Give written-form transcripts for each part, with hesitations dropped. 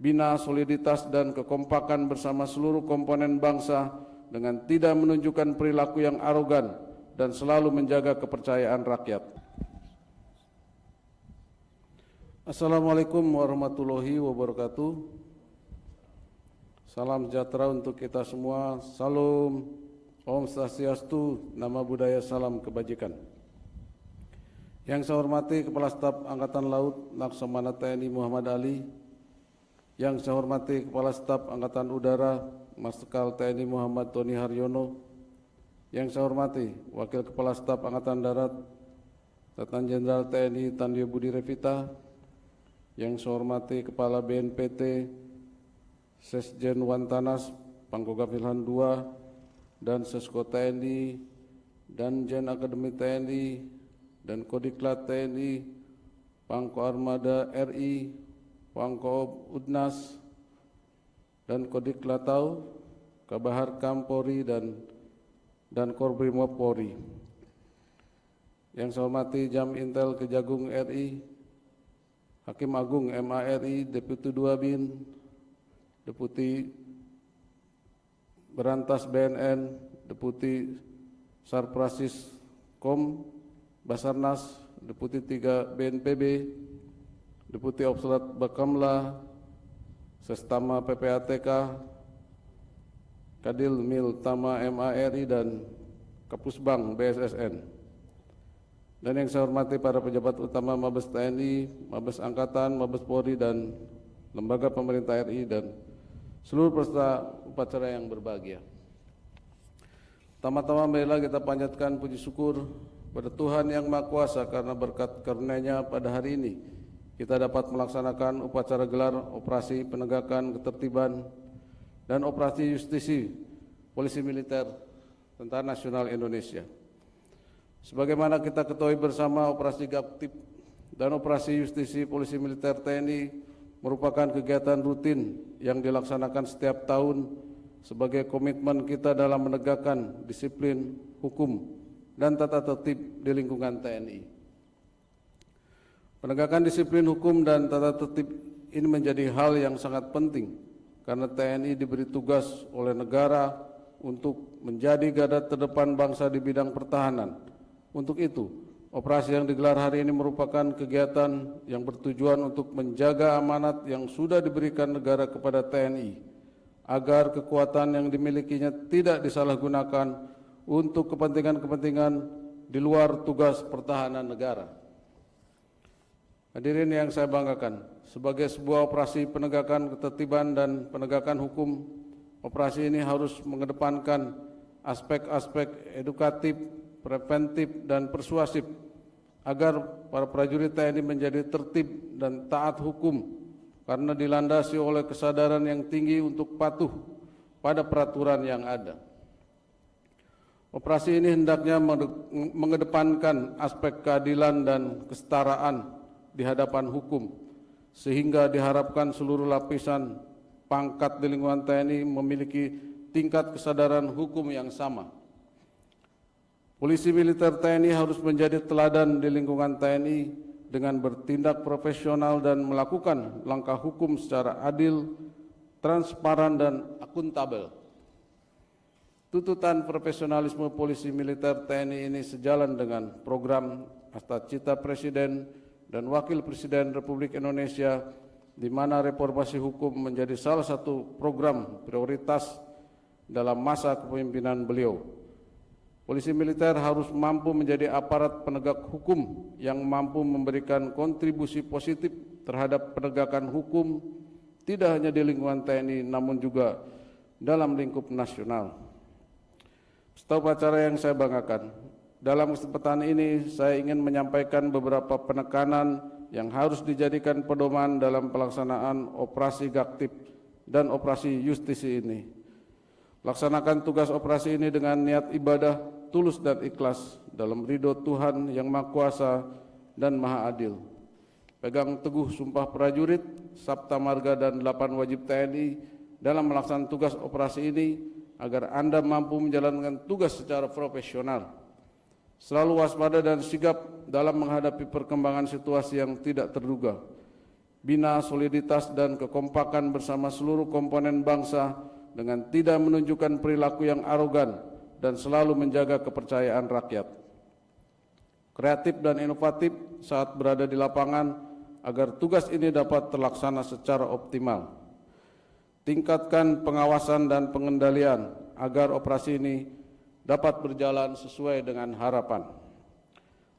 bina soliditas dan kekompakan bersama seluruh komponen bangsa dengan tidak menunjukkan perilaku yang arogan dan selalu menjaga kepercayaan rakyat. Assalamualaikum warahmatullahi wabarakatuh. Salam sejahtera untuk kita semua. Salam, Om Swastiastu, Nama Budaya, Salam Kebajikan. Yang saya hormati Kepala Staf Angkatan Laut Laksamana TNI Muhammad Ali, yang saya hormati Kepala Staf Angkatan Udara Marsikal TNI Muhammad Tony Haryono, yang saya hormati Wakil Kepala Staf Angkatan Darat Letnan Jenderal TNI Tandio Budi Revita, yang saya hormati Kepala BNPT Sesjen Wantanas Pangkogap Wilhan II dan Sesko TNI dan Jen Akademi TNI dan Kodiklat TNI, Pangko Armada RI, Pangko Udnas dan Kodiklatau, Kabahar Kampori dan Korbrimob Polri. Yang saya hormati Jam Intel Kejagung RI, Hakim Agung MARI, Deputi 2 BIN, Deputi Berantas BNN, Deputi Sarprasis Kom Basarnas, Deputi 3 BNPB, Deputi Obslat Bakamla, Sestama PPATK, Kadil Mil Tama MARI dan Kapusbang BSSN. Dan yang saya hormati para pejabat utama Mabes TNI, Mabes Angkatan, Mabes Polri dan lembaga pemerintah RI dan seluruh peserta upacara yang berbahagia. Tama-tama marilah kita panjatkan puji syukur pada Tuhan Yang Maha Kuasa karena berkat karunia-Nya pada hari ini kita dapat melaksanakan upacara gelar operasi penegakan ketertiban dan operasi justisi Polisi Militer Tentara Nasional Indonesia. Sebagaimana kita ketahui bersama, operasi Gaptip dan operasi justisi Polisi Militer TNI merupakan kegiatan rutin yang dilaksanakan setiap tahun sebagai komitmen kita dalam menegakkan disiplin hukum dan tata tertib di lingkungan TNI. Penegakan disiplin hukum dan tata tertib ini menjadi hal yang sangat penting karena TNI diberi tugas oleh negara untuk menjadi garda terdepan bangsa di bidang pertahanan. Untuk itu, operasi yang digelar hari ini merupakan kegiatan yang bertujuan untuk menjaga amanat yang sudah diberikan negara kepada TNI, agar kekuatan yang dimilikinya tidak disalahgunakan untuk kepentingan-kepentingan di luar tugas pertahanan negara. Hadirin yang saya banggakan, sebagai sebuah operasi penegakan ketertiban dan penegakan hukum, operasi ini harus mengedepankan aspek-aspek edukatif, preventif, dan persuasif agar para prajurit TNI menjadi tertib dan taat hukum karena dilandasi oleh kesadaran yang tinggi untuk patuh pada peraturan yang ada. Operasi ini hendaknya mengedepankan aspek keadilan dan kesetaraan di hadapan hukum sehingga diharapkan seluruh lapisan pangkat di lingkungan TNI memiliki tingkat kesadaran hukum yang sama. Polisi militer TNI harus menjadi teladan di lingkungan TNI dengan bertindak profesional dan melakukan langkah hukum secara adil, transparan, dan akuntabel. Tuntutan profesionalisme polisi militer TNI ini sejalan dengan program Cita Presiden dan Wakil Presiden Republik Indonesia, di mana reformasi hukum menjadi salah satu program prioritas dalam masa kepemimpinan beliau. Polisi militer harus mampu menjadi aparat penegak hukum yang mampu memberikan kontribusi positif terhadap penegakan hukum tidak hanya di lingkungan TNI namun juga dalam lingkup nasional. Peserta upacara yang saya banggakan, dalam kesempatan ini saya ingin menyampaikan beberapa penekanan yang harus dijadikan pedoman dalam pelaksanaan operasi Gaptip dan operasi justisi ini. Laksanakan tugas operasi ini dengan niat ibadah tulus dan ikhlas dalam ridho Tuhan Yang Maha Kuasa dan Maha Adil. Pegang teguh sumpah prajurit, Sabta Marga, dan 8 wajib TNI dalam melaksanakan tugas operasi ini agar Anda mampu menjalankan tugas secara profesional. Selalu waspada dan sigap dalam menghadapi perkembangan situasi yang tidak terduga. bina soliditas dan kekompakan bersama seluruh komponen bangsa dengan tidak menunjukkan perilaku yang arogan dan selalu menjaga kepercayaan rakyat. Kreatif dan inovatif saat berada di lapangan agar tugas ini dapat terlaksana secara optimal. Tingkatkan pengawasan dan pengendalian agar operasi ini dapat berjalan sesuai dengan harapan.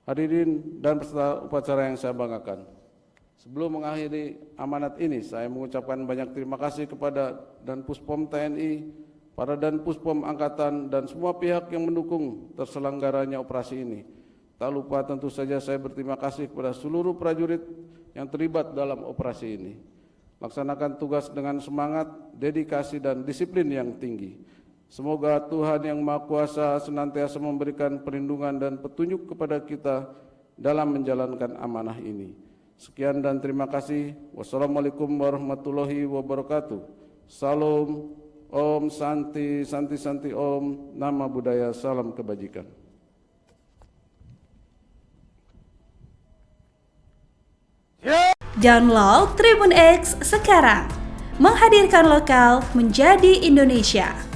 Hadirin dan peserta upacara yang saya banggakan, sebelum mengakhiri amanat ini, saya mengucapkan banyak terima kasih kepada Danpuspom TNI, para Danpuspom Angkatan, dan semua pihak yang mendukung terselenggaranya operasi ini. Tak lupa tentu saja saya berterima kasih kepada seluruh prajurit yang terlibat dalam operasi ini. Laksanakan tugas dengan semangat, dedikasi, dan disiplin yang tinggi. Semoga Tuhan Yang Maha Kuasa senantiasa memberikan perlindungan dan petunjuk kepada kita dalam menjalankan amanah ini. Sekian dan terima kasih. Wassalamualaikum warahmatullahi wabarakatuh. Salam, Om Santi, Santi Santi Om, Nama Budaya, Salam Kebajikan. Download Tribun X sekarang, menghadirkan lokal menjadi Indonesia.